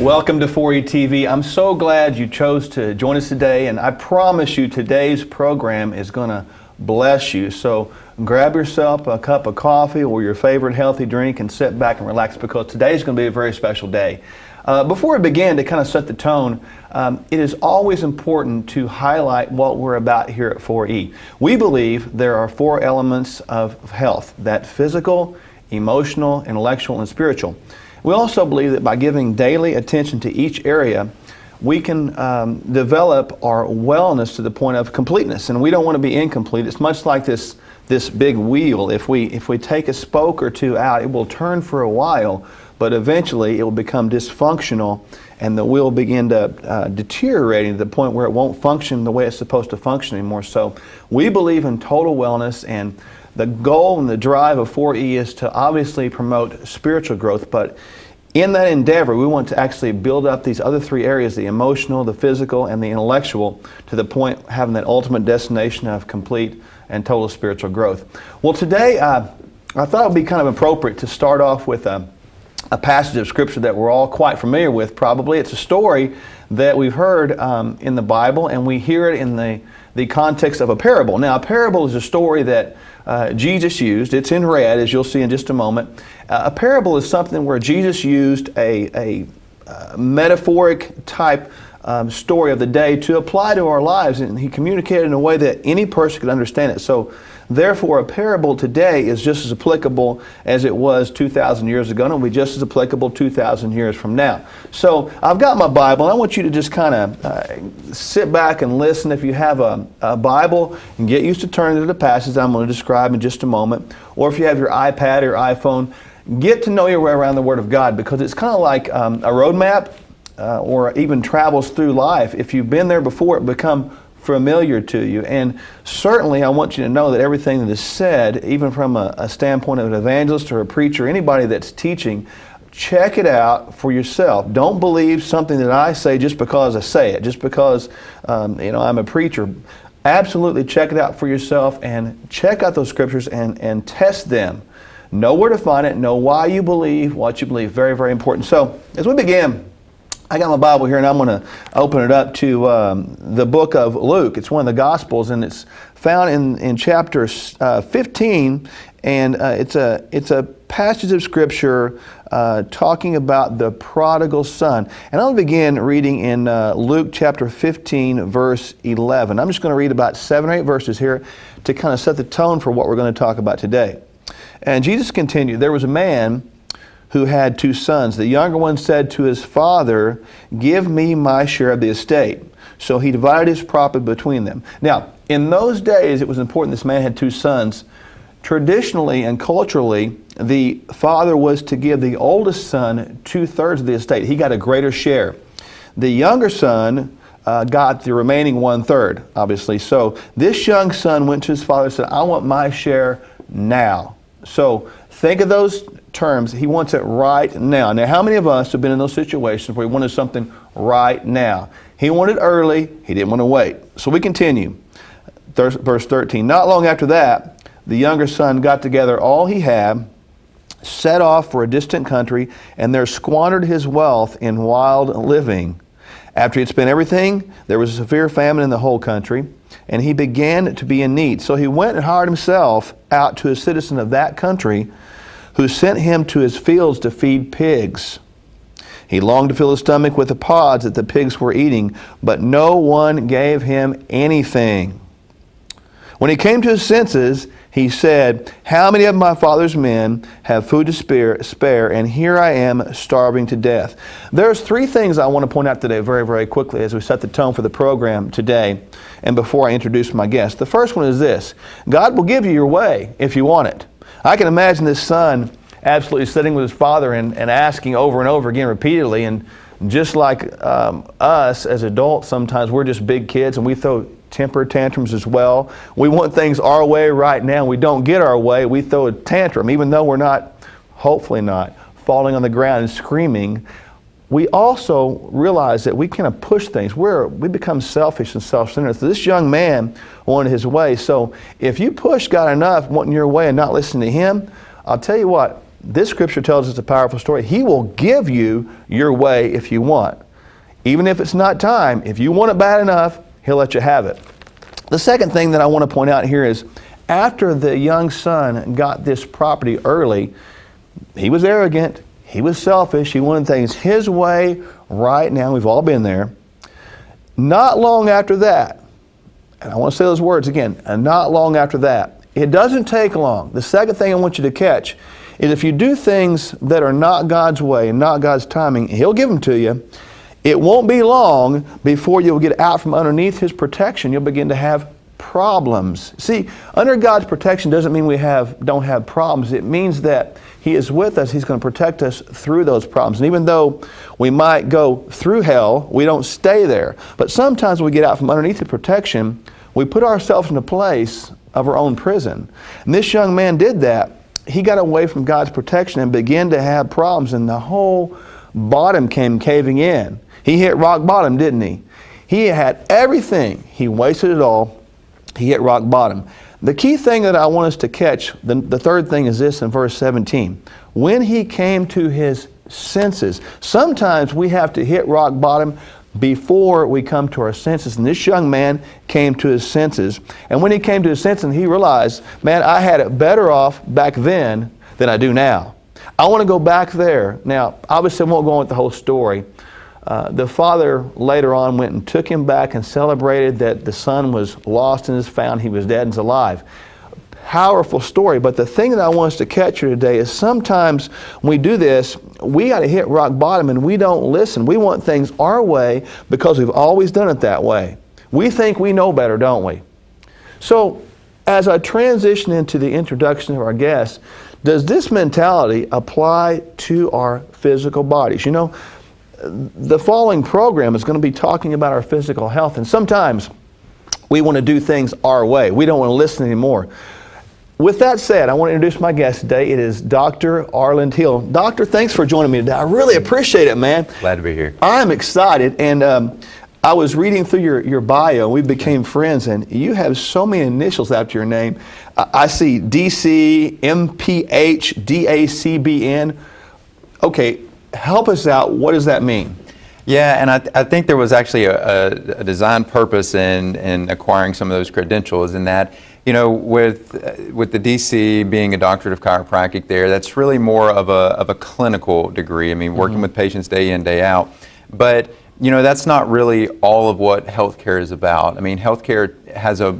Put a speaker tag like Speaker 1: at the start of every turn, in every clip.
Speaker 1: Welcome to 4E TV. I'm so glad you chose to join us today, and I promise you today's program is going to bless you. So grab yourself a cup of coffee or your favorite healthy drink and sit back and relax, because today is going to be a very special day. Before we begin, to kind of set the tone, it is always important to highlight what we're about here at 4E. We believe there are four elements of health: that physical, emotional, intellectual, and spiritual. We also believe that by giving daily attention to each area, we can develop our wellness to the point of completeness. And we don't want to be incomplete. It's much like this big wheel. If we take a spoke or two out, it will turn for a while, but eventually it will become dysfunctional, and the wheel will begin to deteriorating to the point where it won't function the way it's supposed to function anymore. So we believe in total wellness, and the goal and the drive of 4E is to obviously promote spiritual growth, but in that endeavor, we want to actually build up these other three areas: the emotional, the physical, and the intellectual, to the point of having that ultimate destination of complete and total spiritual growth. Well, today I thought it would be kind of appropriate to start off with a passage of Scripture that we're all quite familiar with, probably. It's a story that we've heard in the Bible, and we hear it in the context of a parable. Now, a parable is a story that Jesus used. It's in red, as you'll see in just a moment. A parable is something where Jesus used a metaphoric type story of the day to apply to our lives, and he communicated in a way that any person could understand it. So therefore, a parable today is just as applicable as it was 2,000 years ago, and it'll be just as applicable 2,000 years from now. So I've got my Bible, and I want you to just kind of sit back and listen. If you have a Bible, and get used to turning to the passage I'm going to describe in just a moment. Or if you have your iPad or iPhone, get to know your way around the Word of God, because it's kind of like a road map or even travels through life. If you've been there before, it become familiar to you. And certainly I want you to know that everything that is said, even from a standpoint of an evangelist or a preacher, anybody that's teaching, check it out for yourself. Don't believe something that I say just because I say it, just because I'm a preacher. Absolutely check it out for yourself, and check out those scriptures and test them. Know where to find it, know why you believe what you believe. Very, very important. So as we begin, I got my Bible here, and I'm going to open it up to the book of Luke. It's one of the Gospels, and it's found in chapter 15, and it's a passage of Scripture talking about the prodigal son. And I'll begin reading in Luke chapter 15, verse 11. I'm just going to read about 7 or 8 verses here to kind of set the tone for what we're going to talk about today. And Jesus continued, "There was a man who had 2 sons. The younger one said to his father, 'Give me my share of the estate.' So he divided his property between them." Now, in those days, it was important this man had 2 sons. Traditionally and culturally, the father was to give the oldest son 2/3 of the estate. He got a greater share. The younger son got the remaining 1/3, obviously. So this young son went to his father and said, "I want my share now." So think of those terms. He wants it right now. Now, how many of us have been in those situations where we wanted something right now? He wanted early. He didn't want to wait. So we continue. Verse 13. "Not long after that, the younger son got together all he had, set off for a distant country, and there squandered his wealth in wild living. After he had spent everything, there was a severe famine in the whole country, and he began to be in need. So he went and hired himself out to a citizen of that country, who sent him to his fields to feed pigs. He longed to fill his stomach with the pods that the pigs were eating, but no one gave him anything. When he came to his senses, he said, 'How many of my father's men have food to spare, and here I am starving to death?'" There's 3 things I want to point out today very, very quickly as we set the tone for the program today, and before I introduce my guest. The first one is this: God will give you your way if you want it. I can imagine this son absolutely sitting with his father and asking over and over again repeatedly, and just like us as adults, sometimes we're just big kids and we throw temper tantrums as well. We want things our way right now. We don't get our way, we throw a tantrum, even though we're not, hopefully not, falling on the ground and screaming. We also realize that we kind of push things. We become selfish and self-centered. So this young man wanted his way. So if you push God enough, wanting your way and not listening to him, I'll tell you what, this scripture tells us a powerful story. He will give you your way if you want. Even if it's not time, if you want it bad enough, He'll let you have it. The second thing that I want to point out here is, after the young son got this property early, he was arrogant, he was selfish, he wanted things his way right now. We've all been there. Not long after that, and I want to say those words again, and not long after that, it doesn't take long. The second thing I want you to catch is, if you do things that are not God's way and not God's timing, He'll give them to you. It won't be long before you'll get out from underneath His protection. You'll begin to have problems. See, under God's protection doesn't mean we don't have problems. It means that He is with us. He's going to protect us through those problems. And even though we might go through hell, we don't stay there. But sometimes when we get out from underneath the protection, we put ourselves in a place of our own prison. And this young man did that. He got away from God's protection and began to have problems, and the whole bottom came caving in. He hit rock bottom, didn't he? He had everything. He wasted it all. He hit rock bottom. The key thing that I want us to catch, the third thing, is this in verse 17. When he came to his senses. Sometimes we have to hit rock bottom before we come to our senses. And this young man came to his senses. And when he came to his senses, he realized, man, I had it better off back then than I do now. I want to go back there. Now, obviously I won't go on with the whole story. The father later on went and took him back and celebrated that the son was lost and is found. He was dead and is alive. Powerful story. But the thing that I want us to catch here today is, sometimes when we do this, we got to hit rock bottom and we don't listen. We want things our way because we've always done it that way. We think we know better, don't we? So as I transition into the introduction of our guest, does this mentality apply to our physical bodies? You know, the following program is going to be talking about our physical health, and sometimes we want to do things our way. We don't want to listen anymore. With that said, I want to introduce my guest today. It is Dr. Arland Hill. Doctor, thanks for joining me today. I really appreciate it, man.
Speaker 2: Glad to be here.
Speaker 1: I'm excited, and I was reading through your bio. We became friends, and you have so many initials after your name. I see DC, MPH, DACBN. Okay, help us out. What does that mean?
Speaker 2: Yeah, and I think there was actually a design purpose in acquiring some of those credentials, in that, you know, with the DC being a doctorate of chiropractic there, that's really more of a clinical degree. I mean, working with patients day in, day out. But, you know, that's not really all of what healthcare is about. I mean, healthcare has a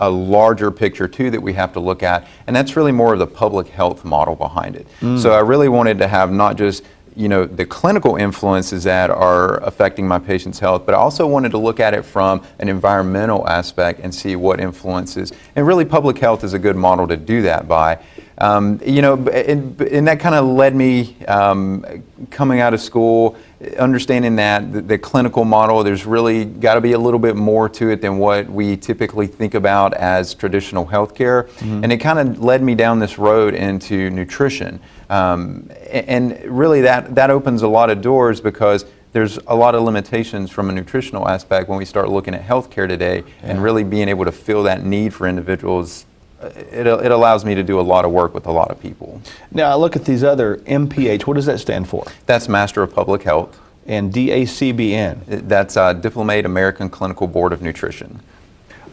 Speaker 2: larger picture too that we have to look at, and that's really more of the public health model behind it. So I really wanted to have not just, you know, the clinical influences that are affecting my patient's health, but I also wanted to look at it from an environmental aspect and see what influences. And really, public health is a good model to do that by. You know, and that kind of led me coming out of school, understanding that the clinical model, there's really got to be a little bit more to it than what we typically think about as traditional healthcare. And it kind of led me down this road into nutrition. And really that opens a lot of doors, because there's a lot of limitations from a nutritional aspect when we start looking at healthcare today, and really being able to fill that need for individuals. It allows me to do a lot of work with a lot of people.
Speaker 1: Now, I look at these other MPH. What does that stand for?
Speaker 2: That's Master of Public Health.
Speaker 1: And DACBN?
Speaker 2: That's Diplomate American Clinical Board of Nutrition.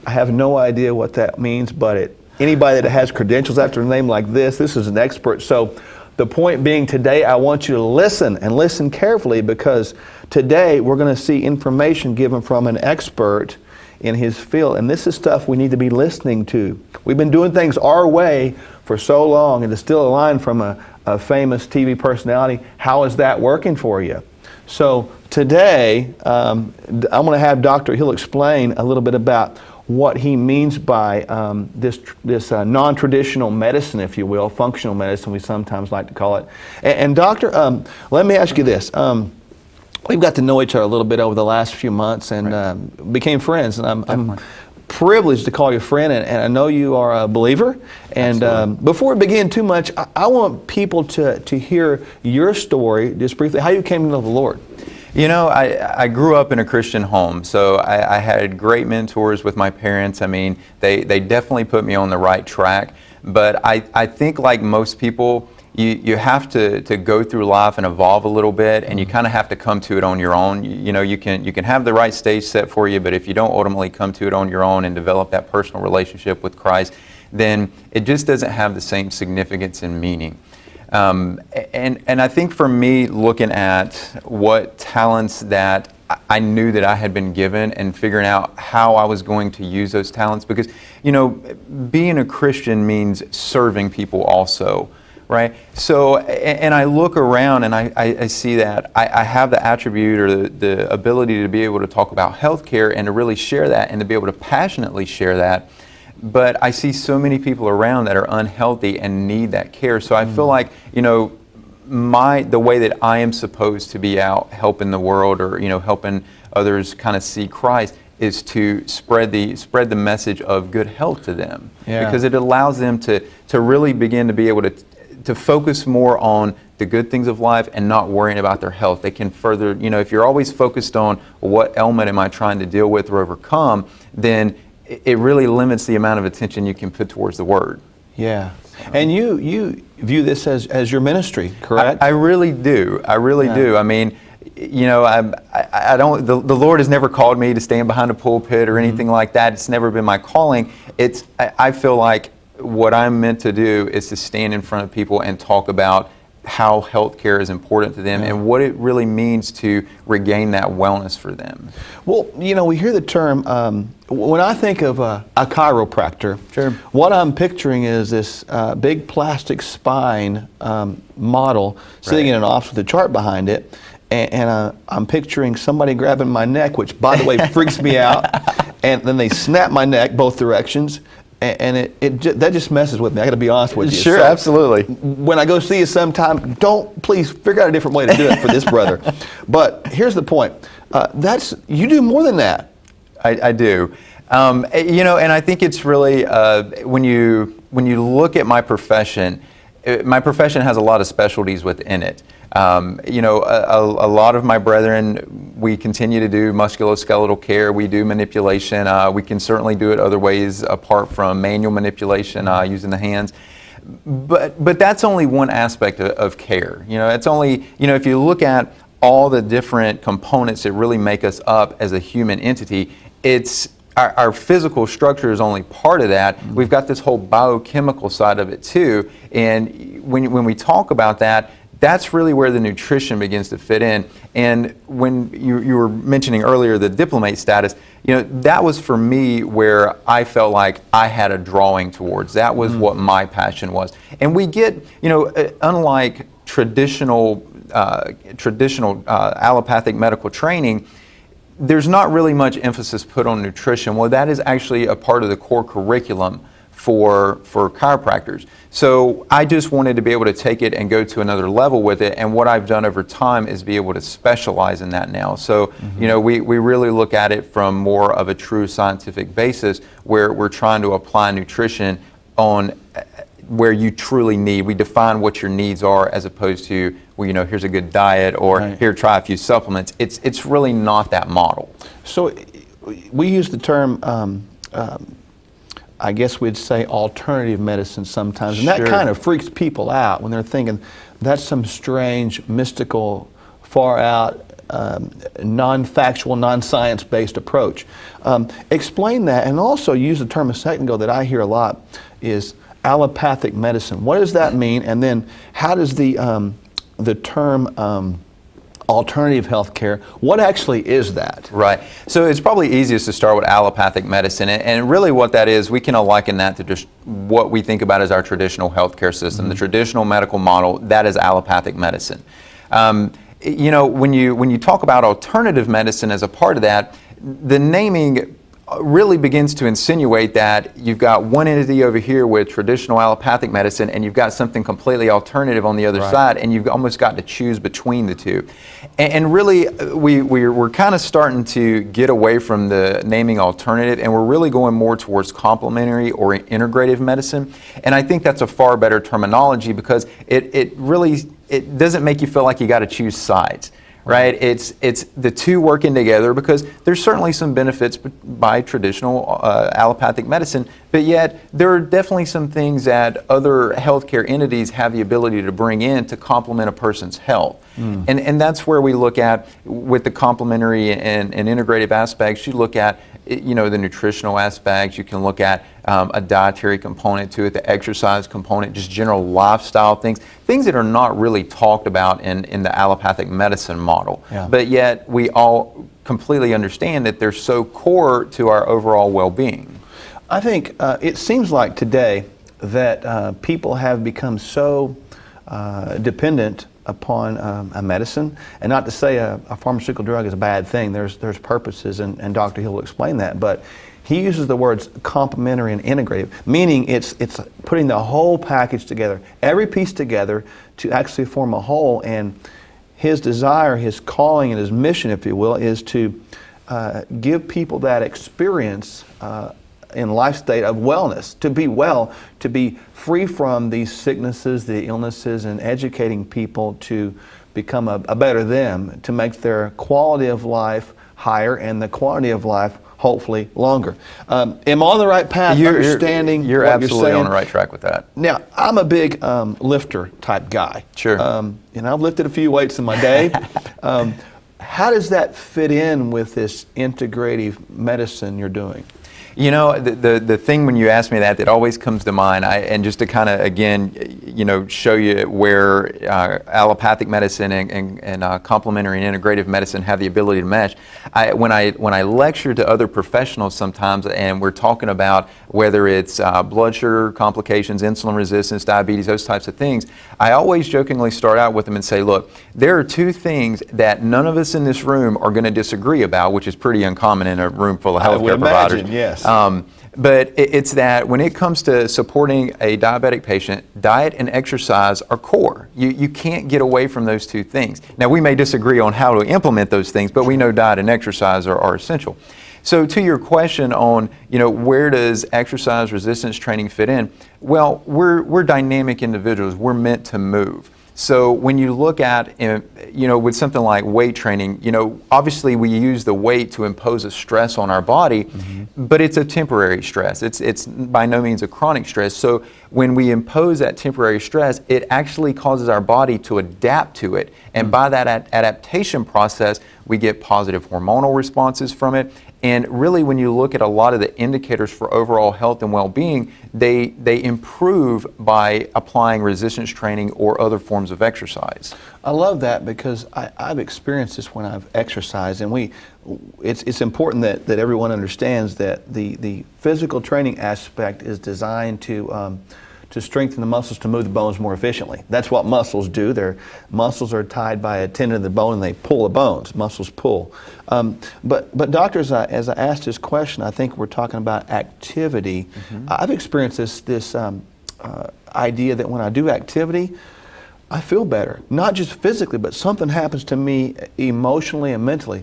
Speaker 1: I have no idea what that means, but anybody that has credentials after a name like this is an expert. So the point being, today I want you to listen, and listen carefully, because today we're going to see information given from an expert in his field, and this is stuff we need to be listening to. We've been doing things our way for so long, and to steal a line from a famous TV personality, how is that working for you? So today I'm going to have Dr. Hill explain a little bit about what he means by this non-traditional medicine, if you will, functional medicine we sometimes like to call it. And Doctor, let me ask you this. We've got to know each other a little bit over the last few months, and became friends. And I'm privileged to call you a friend, and I know you are a believer. And before we begin too much, I want people to hear your story, just briefly, how you came to know the Lord.
Speaker 2: You know, I grew up in a Christian home, so I had great mentors with my parents. I mean, they definitely put me on the right track. But I think, like most people, you have to go through life and evolve a little bit, and you kind of have to come to it on your own. You know, you can have the right stage set for you, but if you don't ultimately come to it on your own and develop that personal relationship with Christ, then it just doesn't have the same significance and meaning. And I think for me, looking at what talents that I knew that I had been given and figuring out how I was going to use those talents, because, you know, being a Christian means serving people also, right? So, and I look around and I see that I have the attribute or the ability to be able to talk about healthcare and to really share that and to be able to passionately share that. But I see so many people around that are unhealthy and need that care. So I feel like, you know, the way that I am supposed to be out helping the world, or, you know, helping others kind of see Christ, is to spread the message of good health to them. Yeah. Because it allows them to really begin to be able to focus more on the good things of life and not worrying about their health. They can further, you know, if you're always focused on what ailment am I trying to deal with or overcome, then it really limits the amount of attention you can put towards the Word.
Speaker 1: Yeah. And you view this as your ministry, correct?
Speaker 2: I really do. I really do. I mean, you know, I don't. The Lord has never called me to stand behind a pulpit or anything like that. It's never been my calling. I feel like what I'm meant to do is to stand in front of people and talk about how healthcare is important to them and what it really means to regain that wellness for them.
Speaker 1: Well, you know, we hear the term, when I think of a chiropractor,
Speaker 2: sure,
Speaker 1: what I'm picturing is this big plastic spine model sitting in an office with a chart behind it, and I'm picturing somebody grabbing my neck, which, by the way, freaks me out, and then they snap my neck both directions. And that just messes with me. I got to be honest with you.
Speaker 2: Sure,
Speaker 1: so
Speaker 2: absolutely.
Speaker 1: When I go see you sometime, please figure out a different way to do it for this brother. But here's the point: you do more than that.
Speaker 2: I do. You know, and I think it's really when you look at my profession has a lot of specialties within it. You know, a lot of my brethren, we continue to do musculoskeletal care. We do manipulation. We can certainly do it other ways apart from manual manipulation using the hands. But that's only one aspect of care. You know, it's only, you know, if you look at all the different components that really make us up as a human entity, it's our physical structure is only part of that. We've got this whole biochemical side of it too. And when we talk about that, that's really where the nutrition begins to fit in. And when you were mentioning earlier the diplomate status, you know, that was for me where I felt like I had a drawing towards. That was what my passion was. And we get, you know, unlike traditional allopathic medical training, there's not really much emphasis put on nutrition. Well, that is actually a part of the core curriculum for chiropractors. So I just wanted to be able to take it and go to another level with it, and what I've done over time is be able to specialize in that now. So, you know, we really look at it from more of a true scientific basis, where we're trying to apply nutrition on where you truly need. We define what your needs are, as opposed to, well, you know, here's a good diet, or here, try a few supplements. It's really not that model.
Speaker 1: So we use the term, I guess we'd say alternative medicine sometimes, and that kind of freaks people out when they're thinking that's some strange, mystical, far out, non-factual, non-science-based approach. Explain that, and also use the term a second ago that I hear a lot is allopathic medicine. What does that mean? And then how does the term alternative health care, what actually is that?
Speaker 2: Right. So it's probably easiest to start with allopathic medicine. And really what that is, we can liken that to just what we think about as our traditional healthcare system. The traditional medical model, that is allopathic medicine. You know, when you talk about alternative medicine as a part of that, the naming really begins to insinuate that you've got one entity over here with traditional allopathic medicine, and you've got something completely alternative on the other side, and you've almost got to choose between the two. And really, we're kind of starting to get away from the naming alternative, and we're really going more towards complementary or integrative medicine. And I think that's a far better terminology, because it doesn't make you feel like you got to choose sides. right? It's the two working together, because there's certainly some benefits by traditional allopathic medicine, but yet there are definitely some things that other healthcare entities have the ability to bring in to complement a person's health. And that's where we look at, with the complementary and integrative aspects, you look at, you know, the nutritional aspects, you can look at a dietary component to it, the exercise component, just general lifestyle things that are not really talked about in the allopathic medicine model.
Speaker 1: Yeah.
Speaker 2: But yet we all completely understand that they're so core to our overall well-being.
Speaker 1: I think it seems like today that people have become so dependent upon a medicine, and not to say a pharmaceutical drug is a bad thing. There's purposes, and Dr. Hill will explain that, but he uses the words complementary and integrative, meaning it's putting the whole package together, every piece together to actually form a whole. And his desire, his calling, and his mission, if you will, is to give people that experience in life state of wellness, to be well, to be free from these sicknesses, the illnesses, and educating people to become a better them, to make their quality of life higher and the quantity of life hopefully longer. Am I on the right path, understanding
Speaker 2: you're
Speaker 1: what
Speaker 2: absolutely
Speaker 1: you're saying?
Speaker 2: on the right track with that.
Speaker 1: Now, I'm a big lifter type guy.
Speaker 2: Sure.
Speaker 1: You know, I've lifted a few weights in my day. How does that fit in with this integrative medicine you're doing?
Speaker 2: You know, the thing when you ask me that always comes to mind, and just to kind of, again, you know, show you where allopathic medicine and complementary and integrative medicine have the ability to mesh. When I lecture to other professionals sometimes, and we're talking about whether it's blood sugar complications, insulin resistance, diabetes, those types of things, I always jokingly start out with them and say, look, there are two things that none of us in this room are going to disagree about, which is pretty uncommon in a room full of healthcare providers.
Speaker 1: Yes.
Speaker 2: But it's that when it comes to supporting a diabetic patient, diet and exercise are core. You can't get away from those two things. Now, we may disagree on how to implement those things, but we know diet and exercise are essential. So to your question on, you know, where does exercise resistance training fit in? Well, we're dynamic individuals. We're meant to move. So when you look at, you know, with something like weight training, you know, obviously we use the weight to impose a stress on our body, but it's a temporary stress. It's by no means a chronic stress. So when we impose that temporary stress, it actually causes our body to adapt to it. And by that adaptation process, we get positive hormonal responses from it. And really, when you look at a lot of the indicators for overall health and well-being, they improve by applying resistance training or other forms of exercise.
Speaker 1: I love that, because I've experienced this when I've exercised, and it's important that everyone understands that the physical training aspect is designed to strengthen the muscles to move the bones more efficiently. That's what muscles do. Their muscles are tied by a tendon of the bone, and they pull the bones. Muscles pull. But doctor, as I asked this question, I think we're talking about activity. I've experienced this idea that when I do activity, I feel better. Not just physically, but something happens to me emotionally and mentally.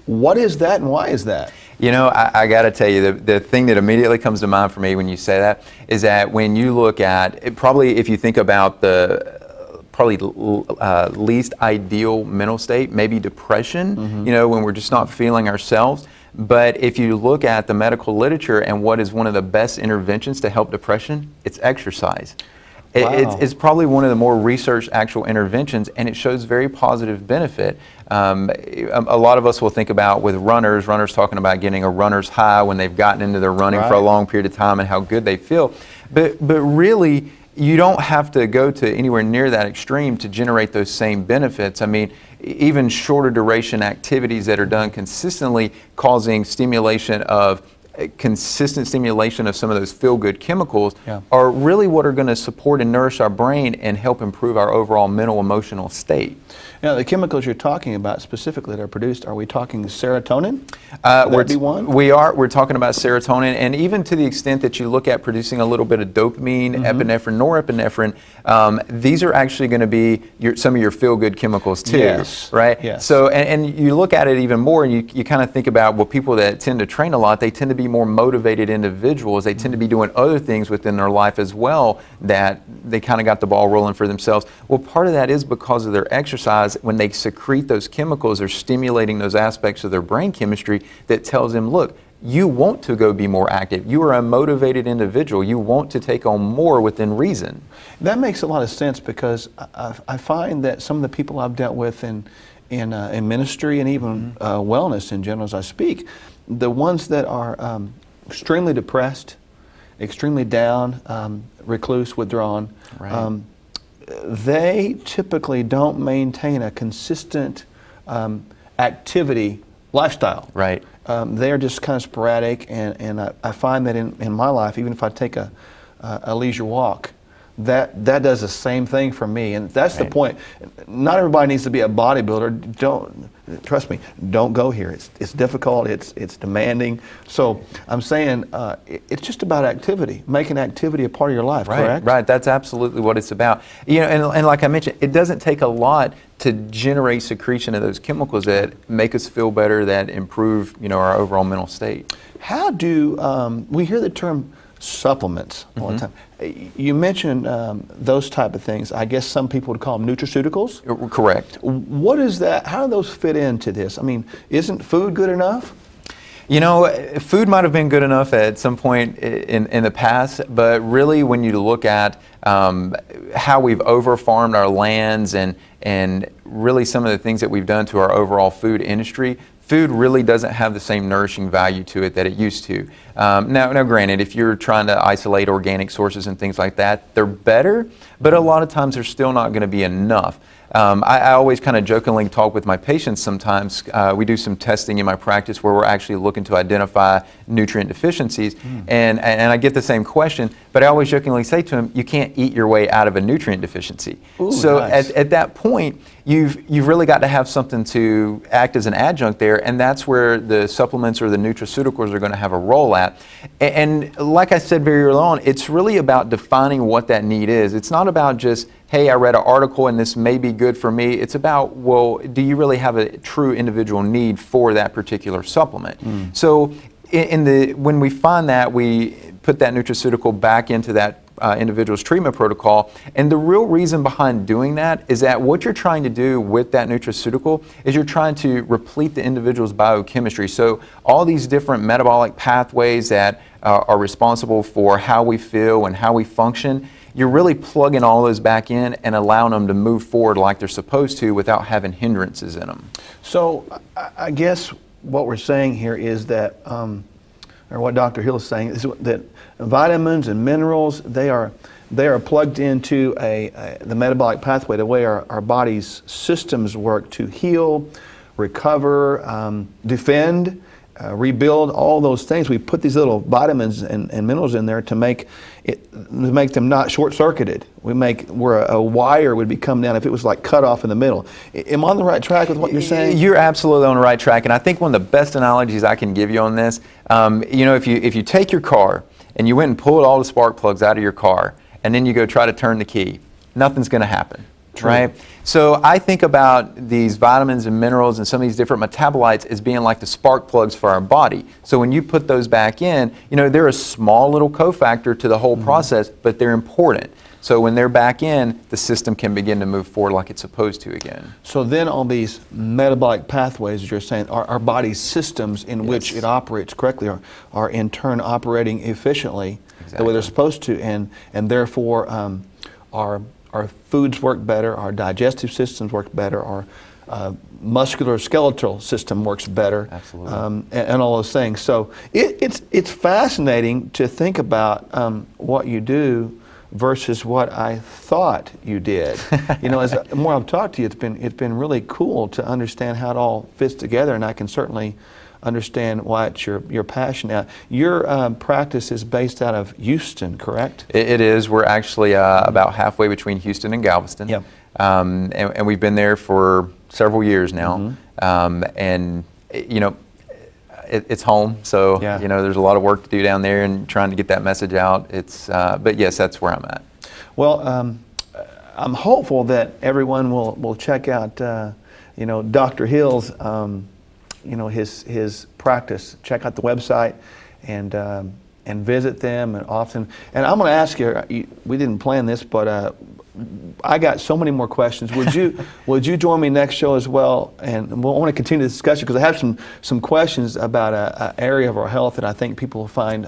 Speaker 1: What is that, and why is that?
Speaker 2: You know, I got to tell you, the thing that immediately comes to mind for me when you say that is that when you look at, if you think about the least ideal mental state, maybe depression, you know, when we're just not feeling ourselves. But if you look at the medical literature and what is one of the best interventions to help depression, it's exercise.
Speaker 1: Wow.
Speaker 2: It's probably one of the more researched actual interventions, and it shows very positive benefit. A lot of us will think about with runners talking about getting a runner's high when they've gotten into their running for a long period of time and how good they feel. But really, you don't have to go to anywhere near that extreme to generate those same benefits. I mean, even shorter duration activities that are done consistently causing consistent stimulation of some of those feel-good chemicals are really what are going to support and nourish our brain and help improve our overall mental emotional state.
Speaker 1: Now, the chemicals you're talking about specifically that are produced, are we talking serotonin?
Speaker 2: We're talking about serotonin, and even to the extent that you look at producing a little bit of dopamine, epinephrine, norepinephrine, these are actually going to be some of your feel-good chemicals too, right? Yes. So, and you look at it even more, and you kind of think about, well, people that tend to train a lot, they tend to be more motivated individuals. They tend to be doing other things within their life as well that they kind of got the ball rolling for themselves. Well, part of that is because of their exercise neurons, when they secrete those chemicals, they're stimulating those aspects of their brain chemistry that tells them, look, you want to go be more active. You are a motivated individual. You want to take on more within reason.
Speaker 1: That makes a lot of sense, because I find that some of the people I've dealt with in ministry and even wellness in general as I speak, the ones that are extremely depressed, extremely down, recluse, withdrawn,
Speaker 2: Right.
Speaker 1: They typically don't maintain a consistent activity lifestyle.
Speaker 2: Right.
Speaker 1: They're just kind of sporadic, and I find that in my life, even if I take a leisure walk, that does the same thing for me. And that's the
Speaker 2: Right.
Speaker 1: point. Not everybody needs to be a bodybuilder. Trust me, don't go here. It's difficult, it's demanding. So I'm saying it's just about activity, making activity a part of your life,
Speaker 2: Right,
Speaker 1: correct?
Speaker 2: right. That's absolutely what it's about. You know, and like I mentioned, it doesn't take a lot to generate secretion of those chemicals that make us feel better, that improve, you know, our overall mental state.
Speaker 1: How do we hear the term supplements all the time? You mentioned those type of things. I guess some people would call them nutraceuticals.
Speaker 2: Correct.
Speaker 1: What is that? How do those fit into this? I mean, isn't food good enough?
Speaker 2: You know, food might have been good enough at some point in the past, but really when you look at how we've over-farmed our lands and really some of the things that we've done to our overall food industry, food really doesn't have the same nourishing value to it that it used to. Now, granted, if you're trying to isolate organic sources and things like that, they're better, but a lot of times they're still not going to be enough. I always kind of jokingly talk with my patients sometimes. We do some testing in my practice where we're actually looking to identify nutrient deficiencies, and I get the same question, but I always jokingly say to them, you can't eat your way out of a nutrient deficiency.
Speaker 1: Ooh,
Speaker 2: so
Speaker 1: nice.
Speaker 2: at that point, you've really got to have something to act as an adjunct there, and that's where the supplements or the nutraceuticals are going to have a role at. And like I said very early on, it's really about defining what that need is. It's not about just, hey, I read an article and this may be good for me. It's about, well, do you really have a true individual need for that particular supplement? So when we find that, we put that nutraceutical back into that individual's treatment protocol. And the real reason behind doing that is that what you're trying to do with that nutraceutical is you're trying to replete the individual's biochemistry. So all these different metabolic pathways that are responsible for how we feel and how we function, you're really plugging all those back in and allowing them to move forward like they're supposed to without having hindrances in them.
Speaker 1: So I guess what we're saying here is that, or what Dr. Hill is saying, is that vitamins and minerals, they are plugged into the metabolic pathway, the way our body's systems work to heal, recover, defend, rebuild, all those things. We put these little vitamins and minerals in there to make them not short-circuited. Where a wire would be coming down if it was like cut off in the middle. Am I on the right track with what you're saying?
Speaker 2: You're absolutely on the right track, and I think one of the best analogies I can give you on this, you know, if you take your car and you went and pulled all the spark plugs out of your car, and then you go try to turn the key, nothing's going to happen.
Speaker 1: True.
Speaker 2: Right? So I think about these vitamins and minerals and some of these different metabolites as being like the spark plugs for our body. So when you put those back in, you know, they're a small little cofactor to the whole process, but they're important. So when they're back in, the system can begin to move forward like it's supposed to again.
Speaker 1: So then all these metabolic pathways, as you're saying, our body's systems in which it operates correctly are in turn operating efficiently the way they're supposed to, and therefore our foods work better, our digestive systems work better, our musculoskeletal system works better.
Speaker 2: Absolutely.
Speaker 1: And all those things. So it's fascinating to think about what you do versus what I thought you did. You know, the more I've talked to you, it's been really cool to understand how it all fits together, and I can certainly understand why it's your passion. Now, your practice is based out of Houston, correct?
Speaker 2: It is. We're actually about halfway between Houston and Galveston.
Speaker 1: Yep.
Speaker 2: And we've been there for several years now. And, you know, it's home, so you know there's a lot of work to do down there and trying to get that message out. But yes, that's where I'm at.
Speaker 1: Well, I'm hopeful that everyone will check out, you know, Dr. Hill's, you know, his practice. Check out the website and visit them and often. And I'm going to ask you, we didn't plan this, but I got so many more questions. Would you join me next show as well? And we'll want to continue the discussion because I have some questions about a area of our health that I think people will find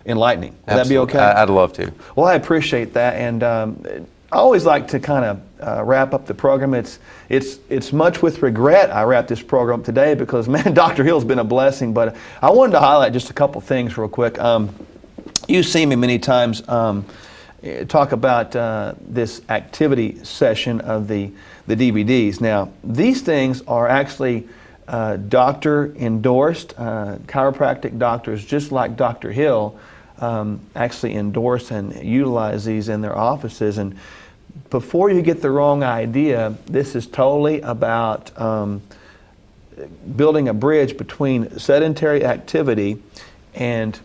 Speaker 1: enlightening. Would that be okay?
Speaker 2: I'd love to.
Speaker 1: Well, I appreciate that, and I always like to kind of wrap up the program. It's much with regret I wrap this program up today because, man, Dr. Hill's been a blessing, but I wanted to highlight just a couple things real quick. You've seen me many times talk about this activity session of the DVDs. Now, these things are actually doctor endorsed. Chiropractic doctors, just like Dr. Hill, actually endorse and utilize these in their offices. And before you get the wrong idea, this is totally about building a bridge between sedentary activity and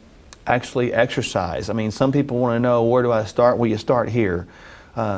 Speaker 1: actually exercise. I mean, some people want to know, where do I start? Well, you start here.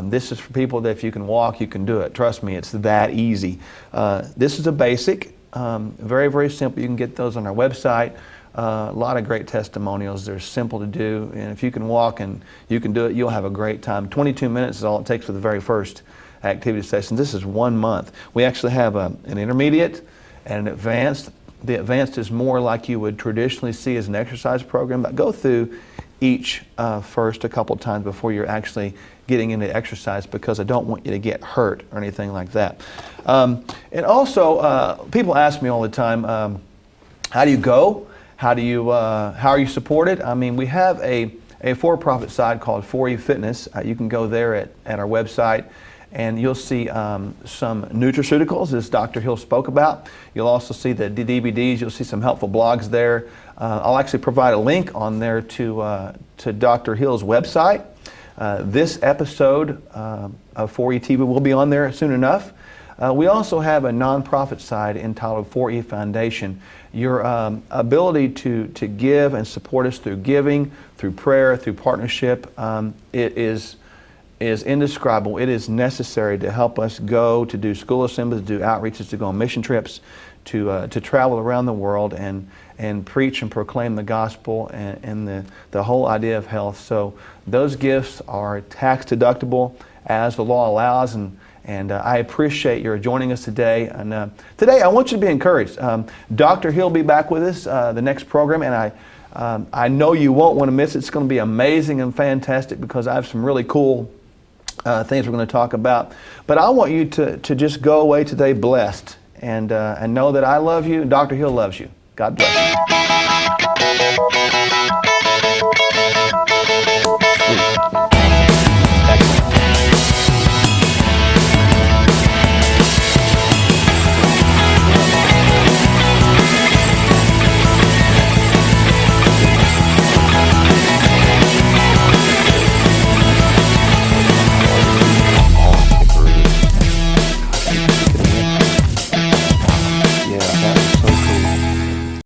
Speaker 1: This is for people that if you can walk, you can do it. Trust me, it's that easy. This is a basic, very, very simple. You can get those on our website. A lot of great testimonials. They're simple to do, and if you can walk and you can do it, you'll have a great time. 22 minutes is all it takes for the very first activity session. This is 1 month. We actually have an intermediate and an advanced. The advanced is more like you would traditionally see as an exercise program, but go through each first a couple times before you're actually getting into exercise, because I don't want you to get hurt or anything like that. And also, people ask me all the time, how do you go? How are you supported? I mean, we have a for-profit side called 4E Fitness. You can go there at our website, and you'll see some nutraceuticals, as Dr. Hill spoke about. You'll also see the DVDs. You'll see some helpful blogs there. I'll actually provide a link on there to Dr. Hill's website. This episode of 4E TV will be on there soon enough. We also have a nonprofit side entitled 4E Foundation. Your ability to give and support us through giving, through prayer, through partnership, it is indescribable. It is necessary to help us go to do school assemblies, to do outreaches, to go on mission trips, to travel around the world and preach and proclaim the gospel and the whole idea of health. So those gifts are tax deductible as the law allows, and I appreciate your joining us today. And today I want you to be encouraged. Dr. Hill will be back with us the next program, and I know you won't want to miss it. It's going to be amazing and fantastic because I have some really cool things we're going to talk about. But I want you to just go away today blessed and know that I love you and Dr. Hill loves you. God bless you.